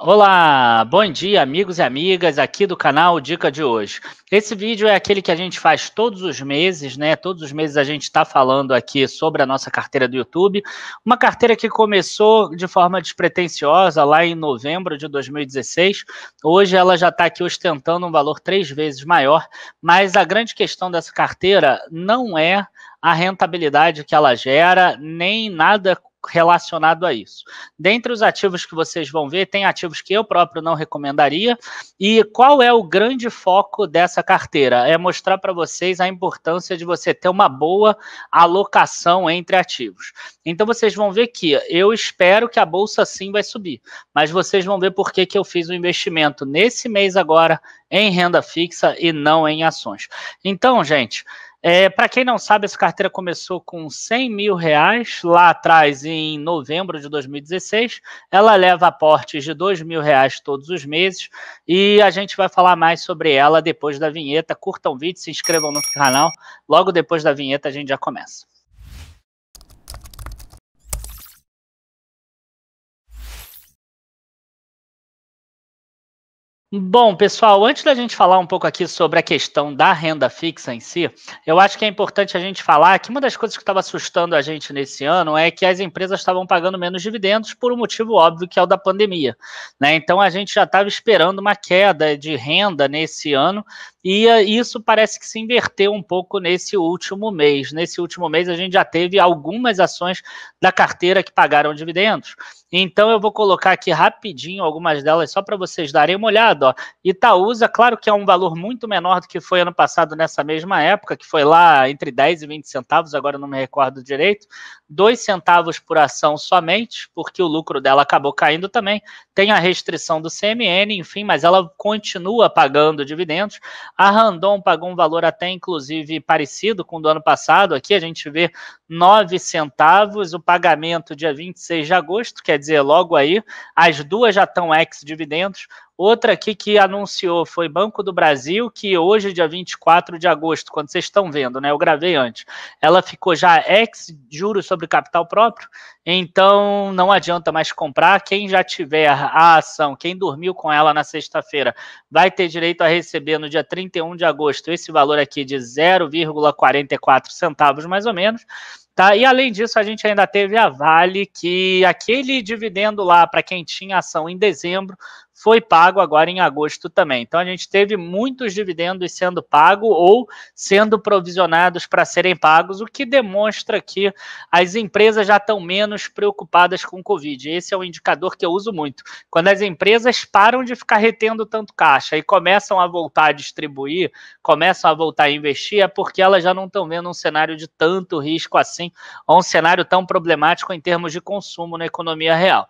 Olá, bom dia amigos e amigas aqui do canal Dica de Hoje. Esse vídeo é aquele que a gente faz todos os meses, né? Todos os meses a gente está falando aqui sobre a nossa carteira do YouTube. Uma carteira que começou de forma despretensiosa lá em novembro de 2016. Hoje ela já está aqui ostentando um valor 3 vezes maior, mas a grande questão dessa carteira não é a rentabilidade que ela gera, nem nada relacionado a isso. Dentre os ativos que vocês vão ver, tem ativos que eu próprio não recomendaria. E qual é o grande foco dessa carteira? É mostrar para vocês a importância de você ter uma boa alocação entre ativos. Então vocês vão ver que eu espero que a bolsa sim vai subir, mas vocês vão ver por que eu fiz o investimento nesse mês agora em renda fixa e não em ações. Então, gente, para quem não sabe, essa carteira começou com R$100 mil lá atrás, em novembro de 2016. Ela leva aportes de R$2 mil todos os meses e a gente vai falar mais sobre ela depois da vinheta. Curtam o vídeo, se inscrevam no canal. Logo depois da vinheta a gente já começa. Bom, pessoal, antes da gente falar um pouco aqui sobre a questão da renda fixa em si, eu acho que é importante a gente falar que uma das coisas que estava assustando a gente nesse ano é que as empresas estavam pagando menos dividendos por um motivo óbvio, que é o da pandemia, né? Então a gente já estava esperando uma queda de renda nesse ano e isso parece que se inverteu um pouco nesse último mês. Nesse último mês a gente já teve algumas ações da carteira que pagaram dividendos. Então eu vou colocar aqui rapidinho algumas delas só para vocês darem uma olhada. Ó. Itaúsa, claro que é um valor muito menor do que foi ano passado nessa mesma época, que foi lá entre 10 e 20 centavos, agora não me recordo direito. 2 centavos por ação somente, porque o lucro dela acabou caindo também. Tem a restrição do CMN, enfim, mas ela continua pagando dividendos. A Randon pagou um valor até inclusive parecido com o do ano passado. Aqui a gente vê 9 centavos, o pagamento dia 26 de agosto, quer dizer, logo aí, as duas já estão ex-dividendos. Outra aqui que anunciou foi Banco do Brasil, que hoje, dia 24 de agosto, quando vocês estão vendo, né? Eu gravei antes. Ela ficou já ex-juros sobre capital próprio, então não adianta mais comprar. Quem já tiver a ação, quem dormiu com ela na sexta-feira, vai ter direito a receber no dia 31 de agosto esse valor aqui de 0,44 centavos, mais ou menos. Tá? E além disso, a gente ainda teve a Vale, que aquele dividendo lá para quem tinha ação em dezembro foi pago agora em agosto também. Então a gente teve muitos dividendos sendo pagos ou sendo provisionados para serem pagos, o que demonstra que as empresas já estão menos preocupadas com o Covid. Esse é um indicador que eu uso muito. Quando as empresas param de ficar retendo tanto caixa e começam a voltar a distribuir, começam a voltar a investir, é porque elas já não estão vendo um cenário de tanto risco assim, ou um cenário tão problemático em termos de consumo na economia real.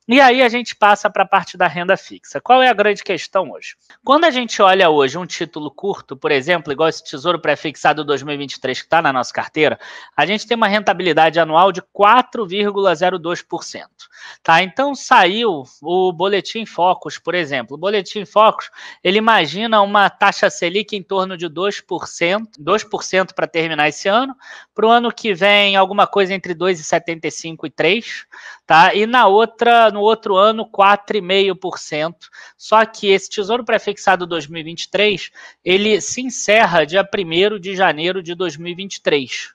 E aí a gente passa para a parte da renda fixa. Qual é a grande questão hoje? Quando a gente olha hoje um título curto, por exemplo, igual esse Tesouro Pré-fixado 2023 que está na nossa carteira, a gente tem uma rentabilidade anual de 4,02%. Tá? Então saiu o Boletim Focus, por exemplo. O Boletim Focus, ele imagina uma taxa Selic em torno de 2% para terminar esse ano. Para o ano que vem, alguma coisa entre 2,75% e 3%. Tá? E no outro ano, 4,5%. Só que esse Tesouro Pré-fixado 2023, ele se encerra dia 1º de janeiro de 2023.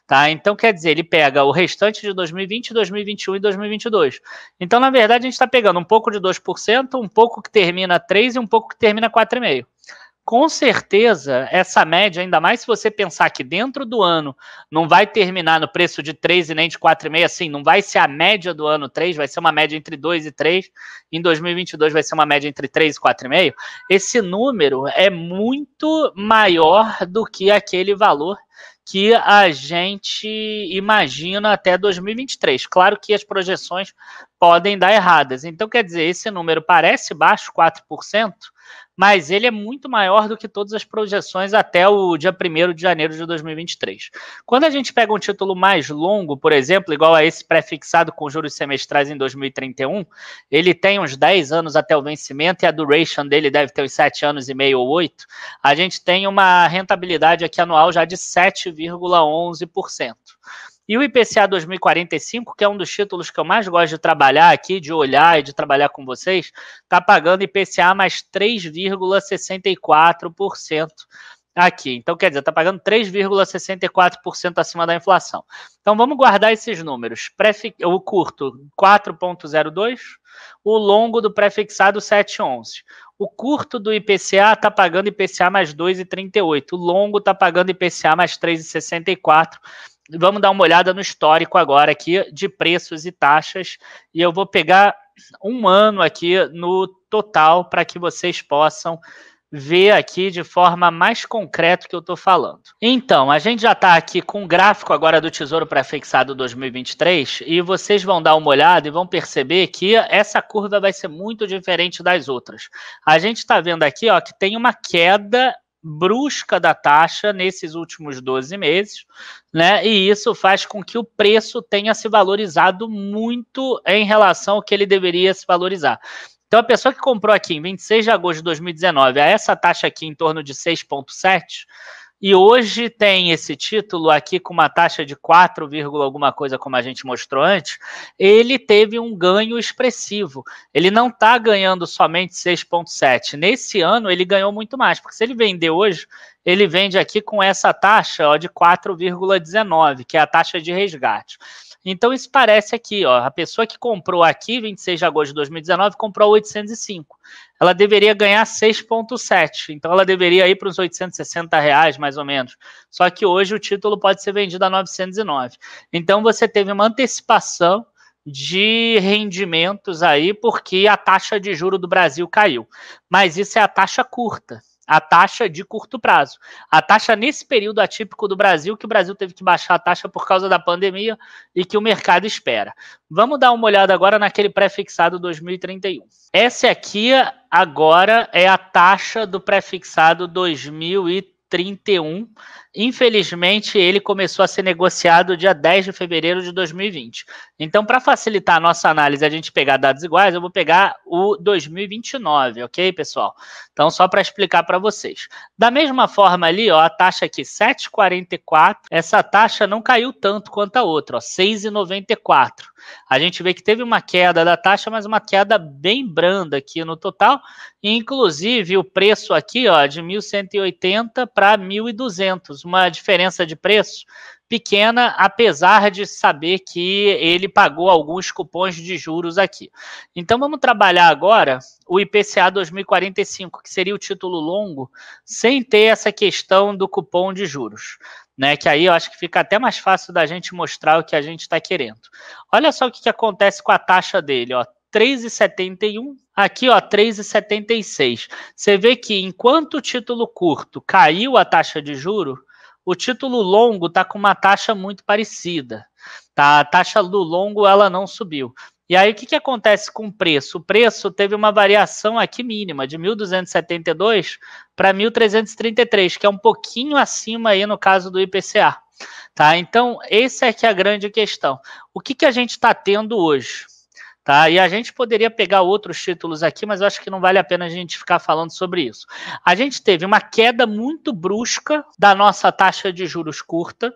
Tá? Então, quer dizer, ele pega o restante de 2020, 2021 e 2022. Então, na verdade, a gente está pegando um pouco de 2%, um pouco que termina 3% e um pouco que termina 4,5%. Com certeza, essa média, ainda mais se você pensar que dentro do ano não vai terminar no preço de 3 e nem de 4,5, assim, não vai ser a média do ano 3, vai ser uma média entre 2 e 3, em 2022 vai ser uma média entre 3 e 4,5, esse número é muito maior do que aquele valor que a gente imagina até 2023. Claro que as projeções podem dar erradas. Então, quer dizer, esse número parece baixo, 4%, mas ele é muito maior do que todas as projeções até o dia 1º de janeiro de 2023. Quando a gente pega um título mais longo, por exemplo, igual a esse pré-fixado com juros semestrais em 2031, ele tem uns 10 anos até o vencimento e a duration dele deve ter uns 7 anos e meio ou 8, a gente tem uma rentabilidade aqui anual já de 7,11%. E o IPCA 2045, que é um dos títulos que eu mais gosto de trabalhar aqui, de olhar e de trabalhar com vocês, está pagando IPCA mais 3,64% aqui. Então, quer dizer, está pagando 3,64% acima da inflação. Então, vamos guardar esses números. O curto, 4,02%. O longo do pré-fixado, 7,11%. O curto do IPCA está pagando IPCA mais 2,38%. O longo está pagando IPCA mais 3,64%. Vamos dar uma olhada no histórico agora aqui de preços e taxas. E eu vou pegar um ano aqui no total para que vocês possam ver aqui de forma mais concreta o que eu estou falando. Então, a gente já está aqui com o gráfico agora do Tesouro Pré-fixado 2023 e vocês vão dar uma olhada e vão perceber que essa curva vai ser muito diferente das outras. A gente está vendo aqui ó, que tem uma queda brusca da taxa nesses últimos 12 meses, né? E isso faz com que o preço tenha se valorizado muito em relação ao que ele deveria se valorizar. Então, a pessoa que comprou aqui em 26 de agosto de 2019, a essa taxa aqui em torno de 6,7, e hoje tem esse título aqui com uma taxa de 4, alguma coisa, como a gente mostrou antes, ele teve um ganho expressivo. Ele não está ganhando somente 6,7. Nesse ano, ele ganhou muito mais, porque se ele vender hoje, ele vende aqui com essa taxa ó, de 4,19, que é a taxa de resgate. Então, isso parece aqui, ó, a pessoa que comprou aqui, 26 de agosto de 2019, comprou 805. Ela deveria ganhar 6,7. Então, ela deveria ir para os R$860, mais ou menos. Só que hoje o título pode ser vendido a 909. Então, você teve uma antecipação de rendimentos aí, porque a taxa de juro do Brasil caiu. Mas isso é a taxa curta. A taxa de curto prazo. A taxa nesse período atípico do Brasil, que o Brasil teve que baixar a taxa por causa da pandemia e que o mercado espera. Vamos dar uma olhada agora naquele pré-fixado 2031. Essa aqui agora é a taxa do pré-fixado 2031. Infelizmente, ele começou a ser negociado dia 10 de fevereiro de 2020. Então, para facilitar a nossa análise, a gente pegar dados iguais, eu vou pegar o 2029, ok, pessoal? Então, só para explicar para vocês. Da mesma forma ali, ó, a taxa aqui, 7,44, essa taxa não caiu tanto quanto a outra, ó, 6,94. A gente vê que teve uma queda da taxa, mas uma queda bem branda aqui no total. Inclusive, o preço aqui, ó, de 1.180 para 1.200, uma diferença de preço pequena, apesar de saber que ele pagou alguns cupons de juros aqui. Então, vamos trabalhar agora o IPCA 2045, que seria o título longo, sem ter essa questão do cupom de juros, né? Que aí eu acho que fica até mais fácil da gente mostrar o que a gente está querendo. Olha só o que acontece com a taxa dele, ó, 3,71, aqui ó, 3,76. Você vê que enquanto o título curto caiu a taxa de juro, o título longo está com uma taxa muito parecida. Tá? A taxa do longo ela não subiu. E aí o que acontece com o preço? O preço teve uma variação aqui mínima, de 1.272 para 1.333, que é um pouquinho acima aí no caso do IPCA. Tá? Então, essa é que é a grande questão. O que a gente está tendo hoje? Tá? E a gente poderia pegar outros títulos aqui, mas eu acho que não vale a pena a gente ficar falando sobre isso. A gente teve uma queda muito brusca da nossa taxa de juros curta,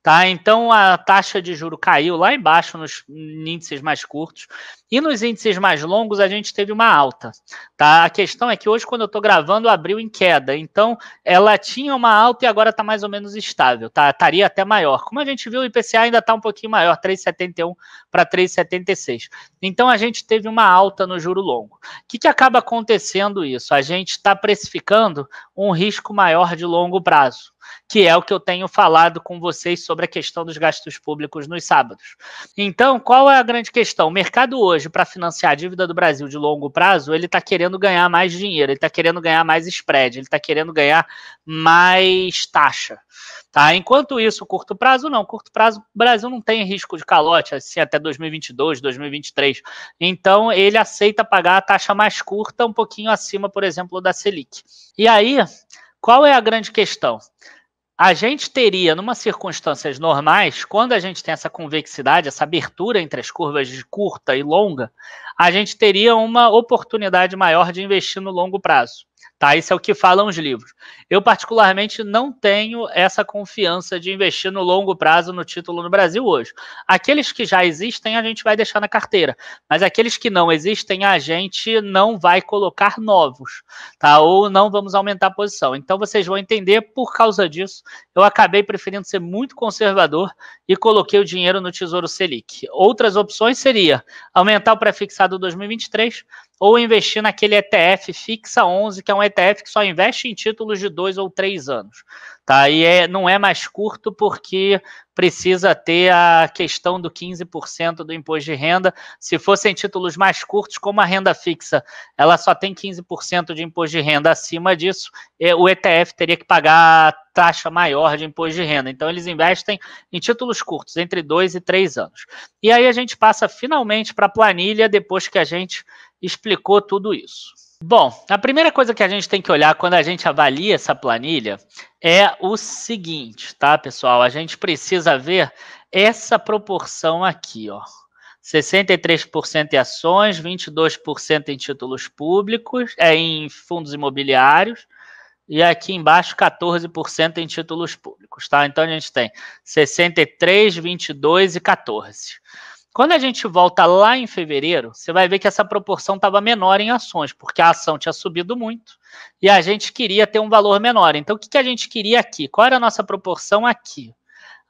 tá? Então a taxa de juro caiu lá embaixo nos índices mais curtos e nos índices mais longos a gente teve uma alta, tá? A questão é que hoje quando eu estou gravando abriu em queda, então ela tinha uma alta e agora está mais ou menos estável, tá? Estaria até maior. Como a gente viu, o IPCA ainda está um pouquinho maior, 3,71 para 3,76. Então a gente teve uma alta no juro longo. O que acaba acontecendo isso? A gente está precificando um risco maior de longo prazo, que é o que eu tenho falado com vocês sobre a questão dos gastos públicos nos sábados. Então, qual é a grande questão? O mercado hoje, para financiar a dívida do Brasil de longo prazo, ele está querendo ganhar mais dinheiro, ele está querendo ganhar mais spread, ele está querendo ganhar mais taxa. Tá? Enquanto isso, curto prazo, não. Curto prazo, o Brasil não tem risco de calote, assim, até 2022, 2023. Então, ele aceita pagar a taxa mais curta, um pouquinho acima, por exemplo, da Selic. E aí, qual é a grande questão? A gente teria, numa circunstâncias normais, quando a gente tem essa convexidade, essa abertura entre as curvas de curta e longa, a gente teria uma oportunidade maior de investir no longo prazo. tá? Isso é o que falam os livros. Eu, particularmente, não tenho essa confiança de investir no longo prazo no título no Brasil hoje. Aqueles que já existem, a gente vai deixar na carteira, mas aqueles que não existem, a gente não vai colocar novos, tá? Ou não vamos aumentar a posição. Então, vocês vão entender, por causa disso, eu acabei preferindo ser muito conservador e coloquei o dinheiro no Tesouro Selic. Outras opções seria aumentar o pré-fixado 2023 ou investir naquele ETF Fixa 11, que é um ETF que só investe em títulos de 2 ou 3 anos. Tá? E não é mais curto porque precisa ter a questão do 15% do imposto de renda. Se fossem títulos mais curtos, como a renda fixa, ela só tem 15% de imposto de renda. Acima disso, o ETF teria que pagar taxa maior de imposto de renda. Então, eles investem em títulos curtos, entre 2 e 3 anos. E aí a gente passa finalmente para a planilha, depois que a gente explicou tudo isso. Bom, a primeira coisa que a gente tem que olhar quando a gente avalia essa planilha é o seguinte, tá, pessoal? A gente precisa ver essa proporção aqui, ó. 63% em ações, 22% em títulos públicos, em fundos imobiliários, e aqui embaixo 14% em títulos públicos, tá? Então a gente tem 63, 22 e 14. Quando a gente volta lá em fevereiro, você vai ver que essa proporção estava menor em ações, porque a ação tinha subido muito e a gente queria ter um valor menor. Então, o que a gente queria aqui? Qual era a nossa proporção aqui?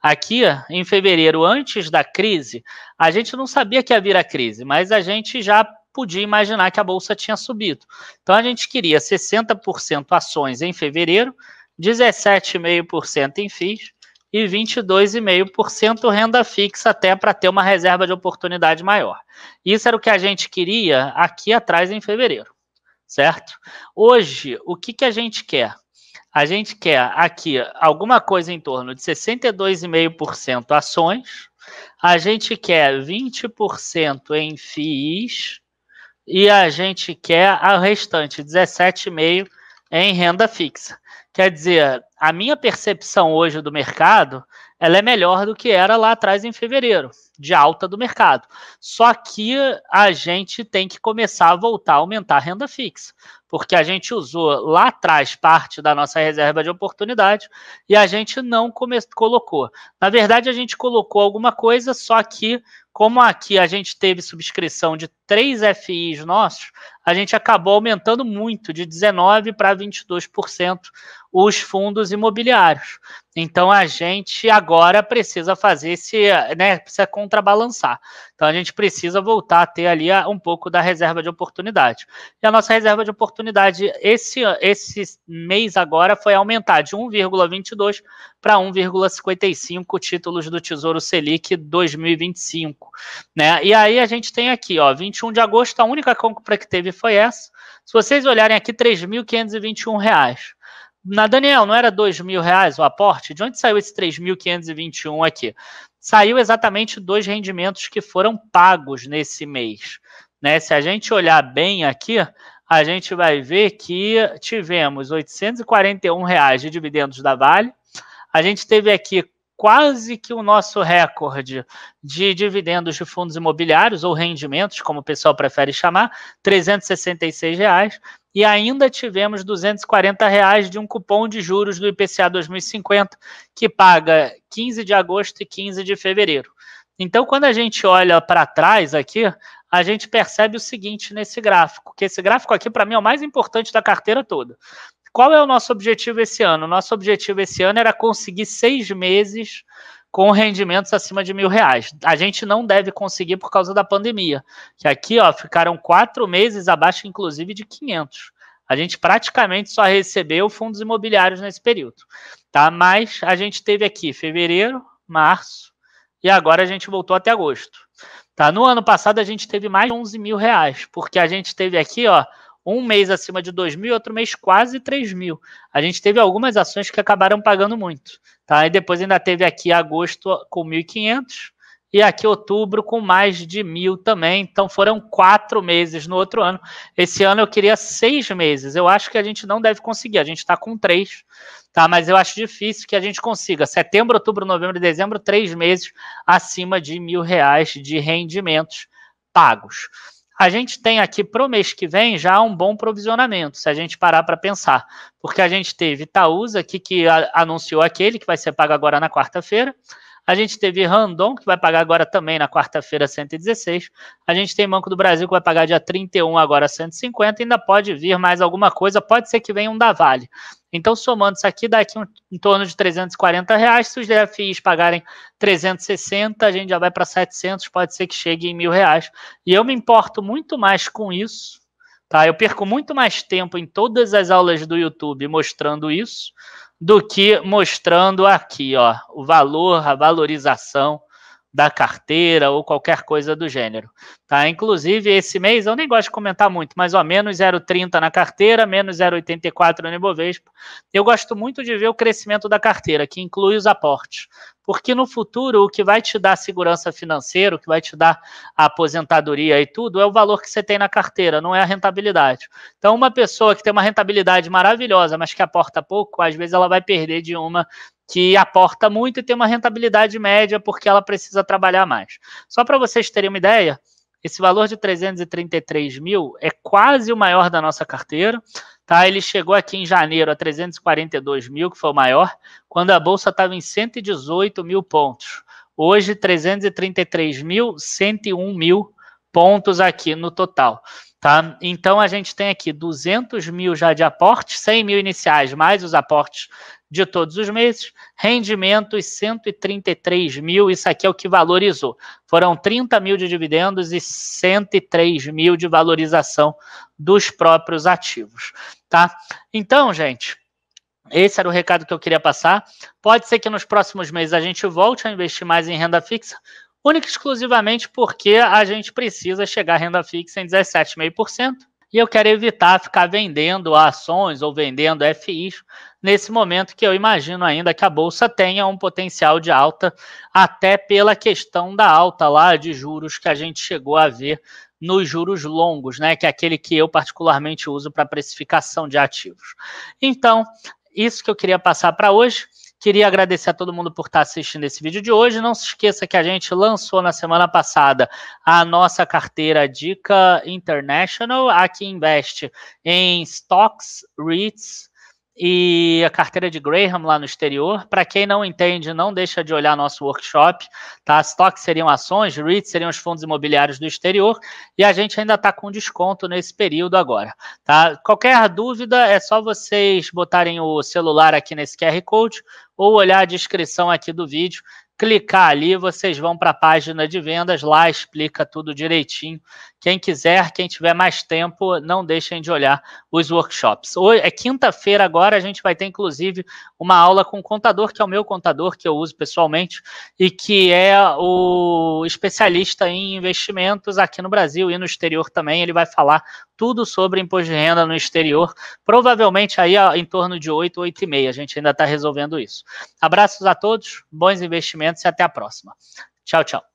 Aqui, em fevereiro, antes da crise, a gente não sabia que ia vir a crise, mas a gente já podia imaginar que a Bolsa tinha subido. Então, a gente queria 60% ações em fevereiro, 17,5% em FIIs, e 22,5% renda fixa, até para ter uma reserva de oportunidade maior. Isso era o que a gente queria aqui atrás em fevereiro, certo? Hoje, o que a gente quer? A gente quer aqui alguma coisa em torno de 62,5% ações, a gente quer 20% em FIIs e a gente quer o restante, 17,5% em renda fixa. Quer dizer, a minha percepção hoje do mercado, ela é melhor do que era lá atrás em fevereiro, de alta do mercado. Só que a gente tem que começar a voltar a aumentar a renda fixa, porque a gente usou lá atrás parte da nossa reserva de oportunidade e a gente não colocou. Na verdade, a gente colocou alguma coisa, só que como aqui a gente teve subscrição de 3 FIs nossos, a gente acabou aumentando muito, de 19% para 22%, os fundos imobiliários. Então, a gente agora precisa fazer precisa contrabalançar. Então, a gente precisa voltar a ter ali um pouco da reserva de oportunidade. E a nossa reserva de oportunidade esse mês agora foi aumentar de 1,22 para 1,55 títulos do Tesouro Selic 2025. Né? E aí a gente tem aqui, ó, 21 de agosto, a única compra que teve foi essa. Se vocês olharem aqui, R$ 3.521. Daniel, não era R$2.000 o aporte? De onde saiu esse 3.521 aqui? Saiu exatamente dos rendimentos que foram pagos nesse mês. Né? Se a gente olhar bem aqui, a gente vai ver que tivemos R$ 841 de dividendos da Vale. A gente teve aqui quase que o nosso recorde de dividendos de fundos imobiliários, ou rendimentos, como o pessoal prefere chamar, R$ 366. E ainda tivemos R$ 240 de um cupom de juros do IPCA 2050, que paga 15 de agosto e 15 de fevereiro. Então, quando a gente olha para trás aqui, a gente percebe o seguinte nesse gráfico, que esse gráfico aqui, para mim, é o mais importante da carteira toda. Qual é o nosso objetivo esse ano? O nosso objetivo esse ano era conseguir 6 meses com rendimentos acima de R$1.000. A gente não deve conseguir por causa da pandemia, que aqui ó, ficaram 4 meses abaixo, inclusive, de 500. A gente praticamente só recebeu fundos imobiliários nesse período. Tá? Mas a gente teve aqui fevereiro, março, e agora a gente voltou até agosto. Tá? No ano passado a gente teve mais de R$11.000, porque a gente teve aqui, ó, um mês acima de 2.000, outro mês quase 3.000. A gente teve algumas ações que acabaram pagando muito. Tá? E depois ainda teve aqui agosto com 1.500 e aqui outubro com mais de 1.000 também. Então foram 4 meses no outro ano. Esse ano eu queria 6 meses. Eu acho que a gente não deve conseguir. A gente está com 3, tá? Mas eu acho difícil que a gente consiga. Setembro, outubro, novembro e dezembro, 3 meses acima de R$1.000 de rendimentos pagos. a gente tem aqui para o mês que vem já um bom provisionamento, se a gente parar para pensar, porque a gente teve Itaúsa aqui que anunciou aquele que vai ser pago agora na quarta-feira, a gente teve Randon, que vai pagar agora também na quarta-feira 116, a gente tem Banco do Brasil, que vai pagar dia 31 agora 150, ainda pode vir mais alguma coisa, pode ser que venha um da Vale. Então, somando isso aqui, dá aqui em torno de R$340, se os DFIs pagarem 360, a gente já vai para 700, pode ser que chegue em R$1.000. E eu me importo muito mais com isso, tá? Eu perco muito mais tempo em todas as aulas do YouTube mostrando isso, do que mostrando aqui, ó, o valor, a valorização da carteira ou qualquer coisa do gênero, tá? Inclusive, esse mês, eu nem gosto de comentar muito, mas, ó, menos 0,30 na carteira, menos 0,84 no Ibovespa. Eu gosto muito de ver o crescimento da carteira, que inclui os aportes, porque no futuro, o que vai te dar segurança financeira, o que vai te dar a aposentadoria e tudo, é o valor que você tem na carteira, não é a rentabilidade. Então, uma pessoa que tem uma rentabilidade maravilhosa, mas que aporta pouco, às vezes ela vai perder de uma que aporta muito e tem uma rentabilidade média porque ela precisa trabalhar mais. Só para vocês terem uma ideia, esse valor de 333 mil é quase o maior da nossa carteira, tá? Ele chegou aqui em janeiro a 342 mil, que foi o maior, quando a Bolsa estava em 118 mil pontos. Hoje, 333 mil, 101 mil pontos aqui no total. Tá? Então, a gente tem aqui 200 mil já de aporte, 100 mil iniciais, mais os aportes de todos os meses, rendimentos 133 mil, isso aqui é o que valorizou. Foram 30 mil de dividendos e 103 mil de valorização dos próprios ativos. Tá? Então, gente, esse era o recado que eu queria passar. Pode ser que nos próximos meses a gente volte a investir mais em renda fixa, única e exclusivamente porque a gente precisa chegar à renda fixa em 17,5%, e eu quero evitar ficar vendendo ações ou vendendo FIs nesse momento que eu imagino ainda que a Bolsa tenha um potencial de alta, até pela questão da alta lá de juros que a gente chegou a ver nos juros longos, né, que é aquele que eu particularmente uso para precificação de ativos. Então, isso que eu queria passar para hoje. Queria agradecer a todo mundo por estar assistindo esse vídeo de hoje. Não se esqueça que a gente lançou na semana passada a nossa carteira Dica International, a que investe em stocks, REITs e a carteira de Graham lá no exterior. Para quem não entende, não deixa de olhar nosso workshop, tá? Stocks seriam ações, REITs seriam os fundos imobiliários do exterior, e a gente ainda está com desconto nesse período agora, tá? Qualquer dúvida é só vocês botarem o celular aqui nesse QR Code ou olhar a descrição aqui do vídeo, clicar ali, vocês vão para a página de vendas, lá explica tudo direitinho. Quem quiser, quem tiver mais tempo, não deixem de olhar os workshops. Hoje, é quinta-feira agora, a gente vai ter inclusive uma aula com o contador, que é o meu contador, que eu uso pessoalmente, e que é o especialista em investimentos aqui no Brasil e no exterior também. Ele vai falar tudo sobre imposto de renda no exterior, provavelmente aí em torno de 8, 8h30. A gente ainda está resolvendo isso. Abraços a todos, bons investimentos e até a próxima. Tchau, tchau.